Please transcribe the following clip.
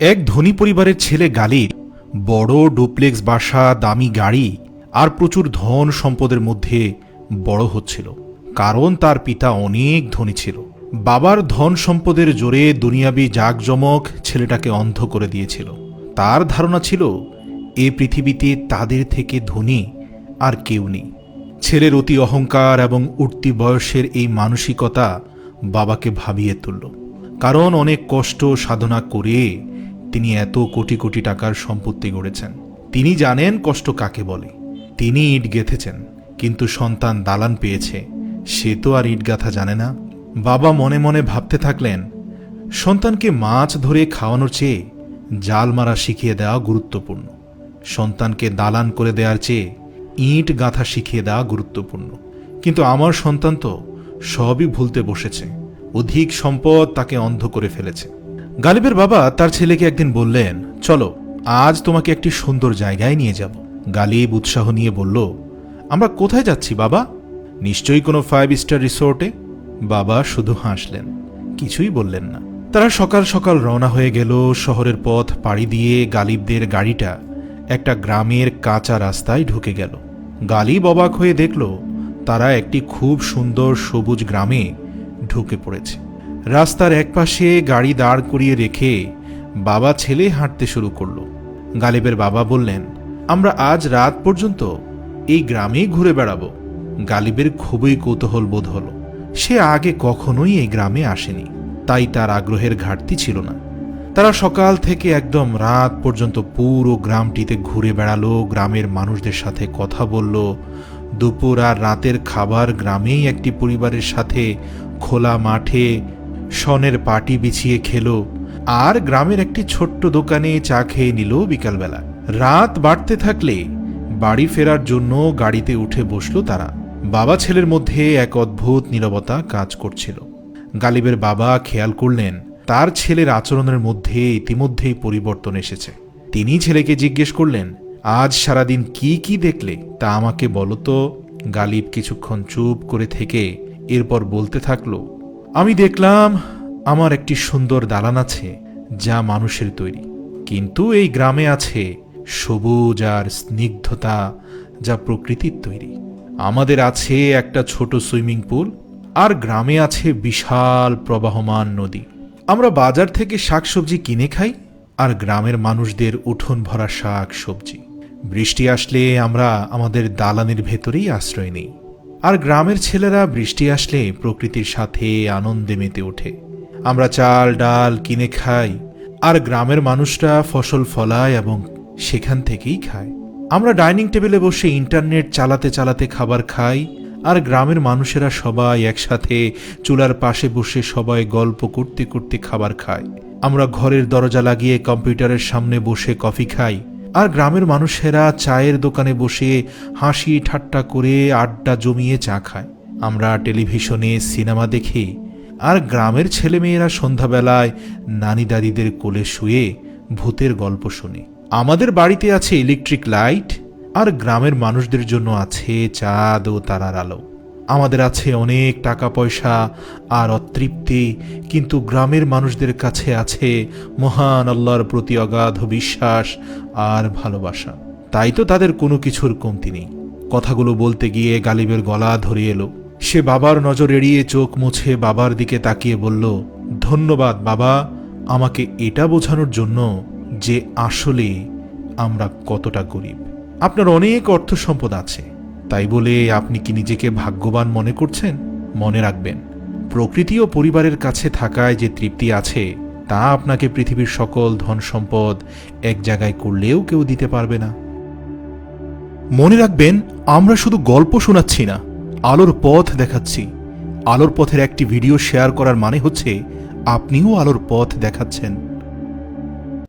এক ধনী পরিবারের ছেলে গালিব বড় ডুপ্লেক্স বাসা, দামি গাড়ি আর প্রচুর ধন সম্পদের মধ্যে বড় হচ্ছিল, কারণ তার পিতা অনেক ধনী ছিল। বাবার ধন সম্পদের জোরে দুনিয়াবি জাঁকজমক ছেলেটাকে অন্ধ করে দিয়েছিল। তার ধারণা ছিল এ পৃথিবীতে তাদের থেকে ধনী আর কেউ নেই। ছেলের অতি অহংকার এবং উঠতি বয়সের এই মানসিকতা বাবাকে ভাবিয়ে তুলল, কারণ অনেক কষ্ট সাধনা করে তিনি এত কোটি কোটি টাকার সম্পত্তি গড়েছেন। তিনি জানেন কষ্ট কাকে বলে। তিনি ইট গেঁথেছেন, কিন্তু সন্তান দালান পেয়েছে, সে তো আর ইট গাঁথা জানে না। বাবা মনে মনে ভাবতে থাকলেন, সন্তানকে মাছ ধরে খাওয়ানোর চেয়ে জাল মারা শিখিয়ে দেওয়া গুরুত্বপূর্ণ। সন্তানকে দালান করে দেওয়ার চেয়ে ইট গাঁথা শিখিয়ে দেওয়া গুরুত্বপূর্ণ। কিন্তু আমার সন্তান তো সবই ভুলতে বসেছে। অধিক সম্পদ তাকে অন্ধ করে ফেলেছে। গালিবের বাবা তার ছেলেকে একদিন বললেন, চলো আজ তোমাকে একটি সুন্দর জায়গায় নিয়ে যাব। গালিব উৎসাহ নিয়ে বলল, আমরা কোথায় যাচ্ছি বাবা? নিশ্চয়ই কোনো 5 স্টার রিসোর্টে। বাবা শুধু হাসলেন, কিছুই বললেন না। তারা সকাল সকাল রওনা হয়ে গেল। শহরের পথ পাড়ি দিয়ে গালিবদের গাড়িটা একটা গ্রামের কাঁচা রাস্তায় ঢুকে গেল। গালিব অবাক হয়ে দেখল তারা একটি খুব সুন্দর সবুজ গ্রামে ঢুকে পড়েছে। রাস্তার একপাশে গাড়ি দাঁড় করিয়ে রেখে বাবা ছেলে হাঁটতে শুরু করল। গালিবের বাবা বললেন, আমরা আজ রাত পর্যন্ত এই গ্রামেই ঘুরে বেড়াবো। গালিবের খুবই কৌতূহল বোধ হল। সে আগে কখনোই এই গ্রামে আসেনি, তাই তার আগ্রহের ঘাটতি ছিল না। তারা সকাল থেকে একদম রাত পর্যন্ত পুরো গ্রামটিতে ঘুরে বেড়ালো, গ্রামের মানুষদের সাথে কথা বলল। দুপুর আর রাতের খাবার গ্রামেই একটি পরিবারের সাথে খোলা মাঠে শনের পাটি বিছিয়ে খেলো, আর গ্রামের একটি ছোট্ট দোকানে চা খেয়ে নিল বিকালবেলা। রাত বাড়তে থাকলে বাড়ি ফেরার জন্য গাড়িতে উঠে বসল তারা। বাবা ছেলের মধ্যে এক অদ্ভুত নীরবতা কাজ করছিল। গালিবের বাবা খেয়াল করলেন তার ছেলের আচরণের মধ্যে ইতিমধ্যেই পরিবর্তন এসেছে। তিনি ছেলেকে জিজ্ঞেস করলেন, আজ সারাদিন কি কি দেখলে তা আমাকে বলো তো। গালিব কিছুক্ষণ চুপ করে থেকে এরপর বলতে থাকলো, আমি দেখলাম আমার একটি সুন্দর দালান আছে যা মানুষের তৈরি, কিন্তু এই গ্রামে আছে সবুজ আর স্নিগ্ধতা যা প্রকৃতির তৈরি। আমাদের আছে একটা ছোট সুইমিং পুল, আর গ্রামে আছে বিশাল প্রবাহমান নদী। আমরা বাজার থেকে শাকসবজি কিনে খাই, আর গ্রামের মানুষদের উঠোন ভরা শাক সবজি। বৃষ্টি আসলে আমরা আমাদের দালানের ভেতরেই আশ্রয় নেই, আর গ্রামের ছেলেরা বৃষ্টি আসলে প্রকৃতির সাথে আনন্দে মেতে ওঠে। আমরা চাল ডাল কিনে খাই, আর গ্রামের মানুষরা ফসল ফলায় এবং সেখান থেকেই খায়। আমরা ডাইনিং টেবিলে বসে ইন্টারনেট চালাতে চালাতে খাবার খাই, আর গ্রামের মানুষেরা সবাই একসাথে চুলার পাশে বসে সবাই গল্প করতে করতে খাবার খায়। আমরা ঘরের দরজা লাগিয়ে কম্পিউটারের সামনে বসে কফি খাই, আর গ্রামের মানুষেরা চায়ের দোকানে বসে হাসি ঠাট্টা করে আড্ডা জমিয়ে চা খায়। আমরা টেলিভিশনে সিনেমা দেখি, আর গ্রামের ছেলেমেয়েরা সন্ধ্যাবেলায় নানি দাদিদের কোলে শুয়ে ভূতের গল্প শুনে। আমাদের বাড়িতে আছে ইলেকট্রিক লাইট, আর গ্রামের মানুষদের জন্য আছে চাঁদ ও তারার আলো। আমাদের আছে অনেক টাকা পয়সা আর অতৃপ্তি, কিন্তু গ্রামের মানুষদের কাছে আছে মহান আল্লাহর প্রতি অগাধ বিশ্বাস আর ভালোবাসা। তাই তো তাদের কোনো কিছুর কমতি নেই। কথাগুলো বলতে গিয়ে গালিবের গলা ধরে এলো। সে বাবার নজর এড়িয়ে চোখ মুছে বাবার দিকে তাকিয়ে বলল, ধন্যবাদ বাবা, আমাকে এটা বোঝানোর জন্য যে আসলে আমরা কতটা গরিব। আপনার অনেক অর্থ সম্পদ আছে, তাই বলে আপনি কি নিজেকে ভাগ্যবান মনে করছেন? মনে রাখবেন, প্রকৃতি ও পরিবারের কাছে থাকায় যে তৃপ্তি আছে তা আপনাকে পৃথিবীর সকল ধন সম্পদ এক জায়গায় করলেও কেউ দিতে পারবে না। মনে রাখবেন, আমরা শুধু গল্প শোনাচ্ছি না, আলোর পথ দেখাচ্ছি। আলোর পথের একটি ভিডিও শেয়ার করার মানে হচ্ছে আপনিও আলোর পথ দেখাচ্ছেন।